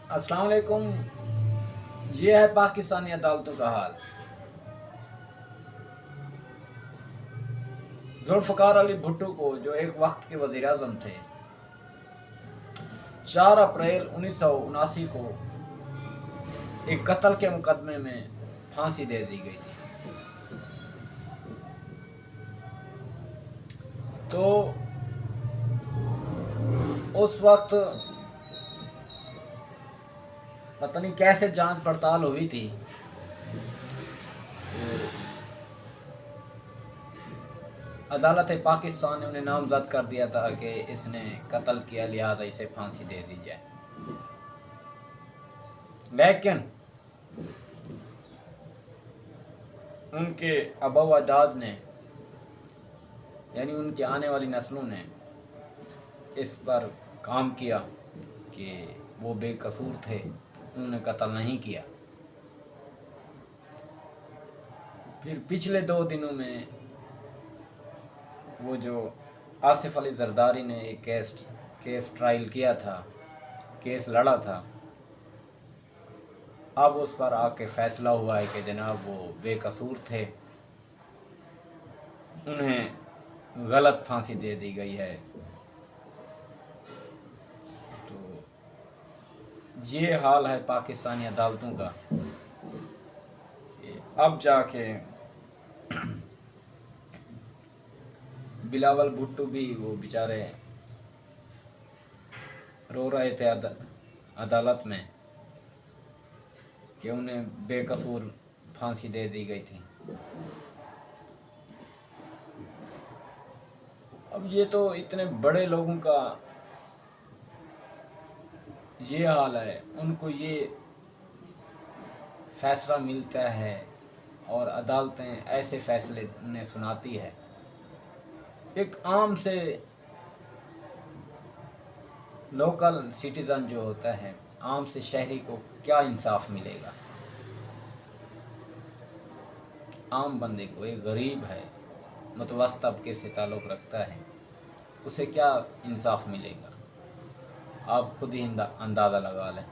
अस्सलाम वालेकुम। ये है पाकिस्तानी अदालतों का हाल। जुल्फ़िकार अली भुट्टो को, जो एक वक्त के वज़ीर आज़म थे, 4 अप्रैल 1979 को एक कत्ल के मुकदमे में फांसी दे दी गई थी। तो उस वक्त पता नहीं कैसे जांच पड़ताल हुई थी। अदालत पाकिस्तान ने उन्हें नामजद कर दिया था कि इसने कत्ल किया, लिहाजा इसे फांसी दे दी जाए। लेकिन उनके आबा व अजदाद ने, यानी उनकी आने वाली नस्लों ने इस पर काम किया कि वो बेकसूर थे, उन्होंने कत्ल नहीं किया। फिर पिछले 2 दिनों में वो जो आसिफ अली जरदारी ने एक केस ट्रायल किया था, केस लड़ा था, अब उस पर आके फैसला हुआ है कि जनाब वो बेकसूर थे, उन्हें गलत फांसी दे दी गई है। तो ये हाल है पाकिस्तानी अदालतों का। अब जाके बिलावल भुट्टो भी वो बेचारे रो रहे थे अदालत में कि उन्हें बेकसूर फांसी दे दी गई थी। अब ये तो इतने बड़े लोगों का ये हाल है, उनको ये फैसला मिलता है और अदालतें ऐसे फैसले उन्हें सुनाती है। एक आम से लोकल सिटीज़न जो होता है, आम से शहरी को क्या इंसाफ मिलेगा? आम बंदे को, एक गरीब है, मुतवस्सित तबके से ताल्लुक़ रखता है, उसे क्या इंसाफ मिलेगा? आप खुद ही अंदाज़ा लगा लें।